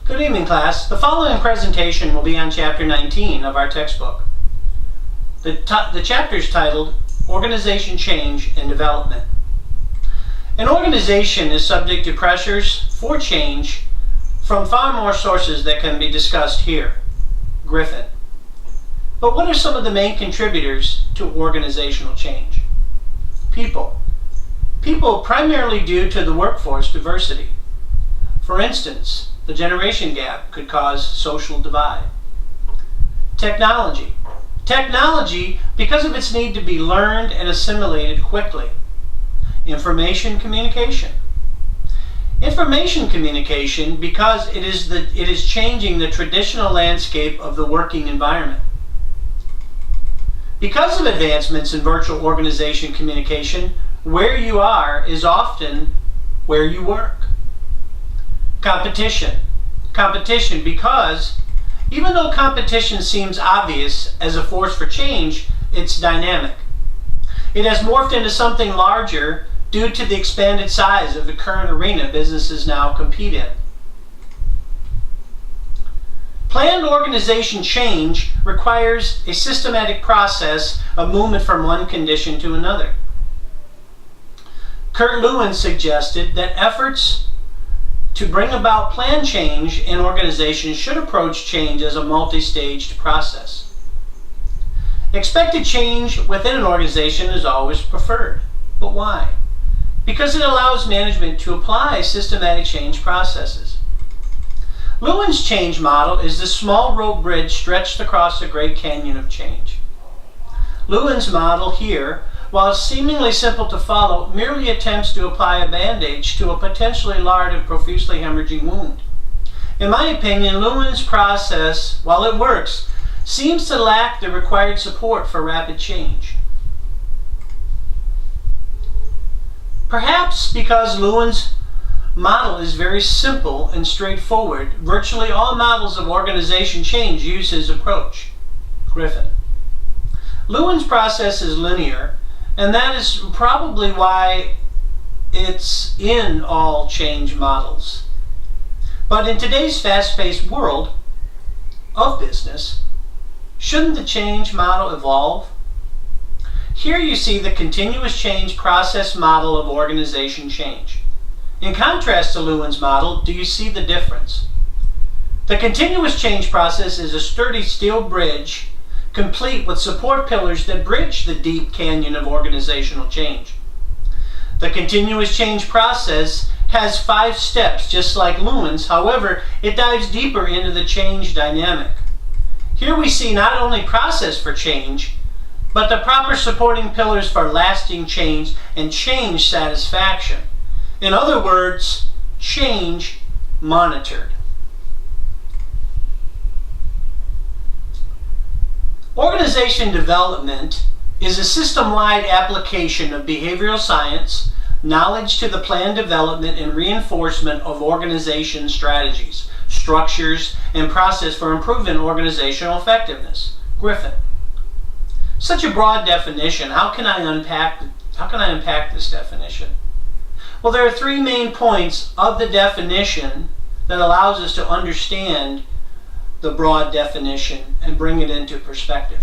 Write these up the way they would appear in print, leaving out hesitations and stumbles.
Good evening, class. The following presentation will be on Chapter 19 of our textbook. The chapter is titled Organization Change and Development. An organization is subject to pressures for change from far more sources that can be discussed here. Griffin. But what are some of the main contributors to organizational change? People. People primarily due to the workforce diversity. For instance, the generation gap could cause social divide. Technology. Technology because of its need to be learned and assimilated quickly. Information communication. Information communication because it is changing the traditional landscape of the working environment. Because of advancements in virtual organization communication, where you are is often where you work. Competition. Competition because even though competition seems obvious as a force for change, it's dynamic. It has morphed into something larger due to the expanded size of the current arena businesses now compete in. Planned organization change requires a systematic process of movement from one condition to another. Kurt Lewin suggested that efforts to bring about planned change in organizations should approach change as a multi-staged process. Expected change within an organization is always preferred. But why? Because it allows management to apply systematic change processes. Lewin's change model is the small rope bridge stretched across the Great Canyon of change. Lewin's model here, while seemingly simple to follow, merely attempts to apply a bandage to a potentially large and profusely hemorrhaging wound. In my opinion, Lewin's process, while it works, seems to lack the required support for rapid change. Perhaps because Lewin's model is very simple and straightforward, virtually all models of organization change use his approach. Griffin. Lewin's process is linear, and that is probably why it's in all change models. But in today's fast-paced world of business, shouldn't the change model evolve? Here you see the continuous change process model of organization change. In contrast to Lewin's model, do you see the difference? The continuous change process is a sturdy steel bridge complete with support pillars that bridge the deep canyon of organizational change. The continuous change process has 5 steps, just like Lewin's. However, it dives deeper into the change dynamic. Here we see not only process for change, but the proper supporting pillars for lasting change and change satisfaction. In other words, change monitored. Organization development is a system-wide application of behavioral science, knowledge to the planned development and reinforcement of organization strategies, structures, and process for improving organizational effectiveness. Griffin. Such a broad definition. How can I unpack this definition? Well, there are 3 main points of the definition that allows us to understand the broad definition and bring it into perspective.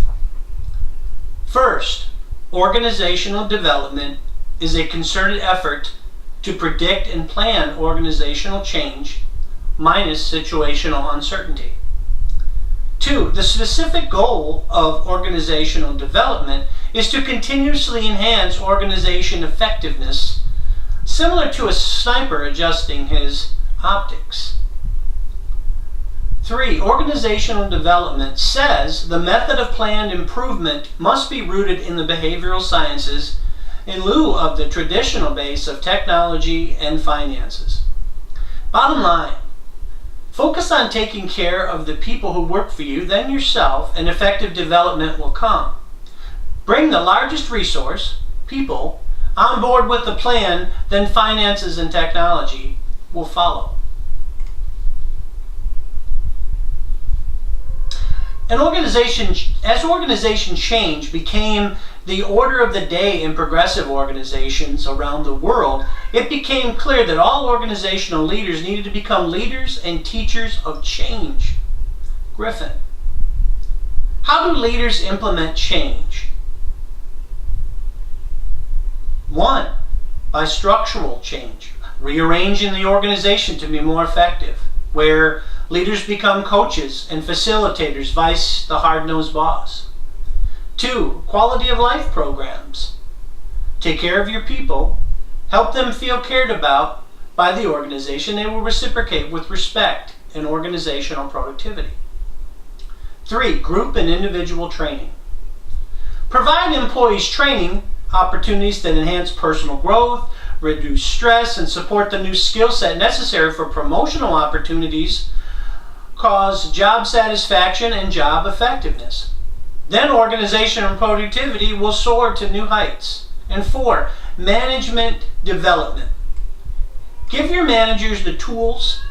First, organizational development is a concerted effort to predict and plan organizational change minus situational uncertainty. 2, the specific goal of organizational development is to continuously enhance organization effectiveness, similar to a sniper adjusting his optics. 3, organizational development says the method of planned improvement must be rooted in the behavioral sciences in lieu of the traditional base of technology and finances. Bottom line, focus on taking care of the people who work for you, then yourself, and effective development will come. Bring the largest resource, people, on board with the plan, then finances and technology will follow. As organization change became the order of the day in progressive organizations around the world, it became clear that all organizational leaders needed to become leaders and teachers of change. Griffin. How do leaders implement change? 1. By structural change, rearranging the organization to be more effective, where leaders become coaches and facilitators, vice the hard-nosed boss. 2. Quality of life programs. Take care of your people, help them feel cared about by the organization. They will reciprocate with respect and organizational productivity. 3. Group and individual training. Provide employees training opportunities that enhance personal growth, reduce stress, and support the new skill set necessary for promotional opportunities, cause job satisfaction and job effectiveness. Then organization and productivity will soar to new heights. And 4, management development. Give your managers the tools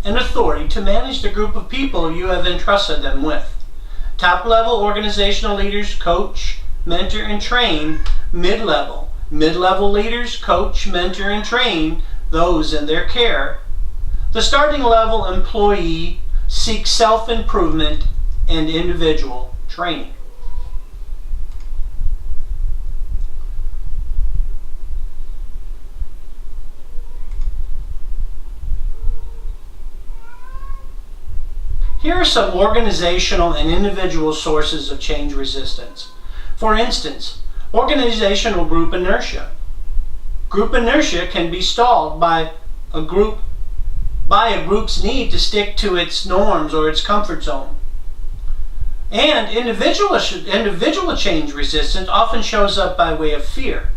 and authority to manage the group of people you have entrusted them with. Top-level organizational leaders coach, mentor, and train mid-level. Mid-level leaders coach, mentor, and train those in their care. The starting level employee seeks self-improvement and individual training. Here are some organizational and individual sources of change resistance. For instance, organizational group inertia. Group inertia can be stalled by a group's need to stick to its norms or its comfort zone. And individual change resistance often shows up by way of fear.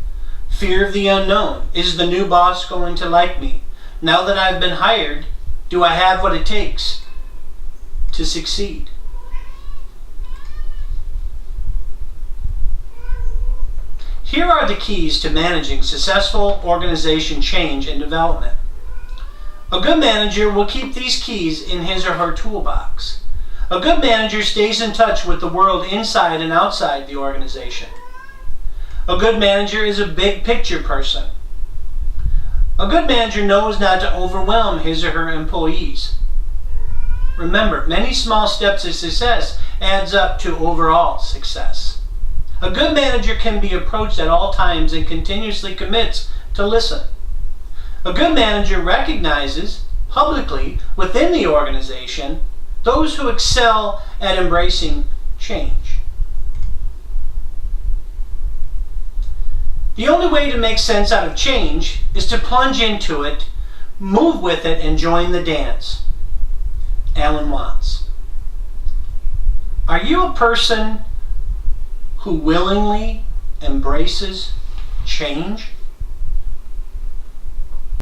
Fear of the unknown. Is the new boss going to like me? Now that I've been hired, do I have what it takes to succeed? Here are the keys to managing successful organization change and development. A good manager will keep these keys in his or her toolbox. A good manager stays in touch with the world inside and outside the organization. A good manager is a big picture person. A good manager knows not to overwhelm his or her employees. Remember, many small steps of success adds up to overall success. A good manager can be approached at all times and continuously commits to listen. A good manager recognizes publicly within the organization those who excel at embracing change. The only way to make sense out of change is to plunge into it, move with it, and join the dance. Alan Watts. Are you a person who willingly embraces change?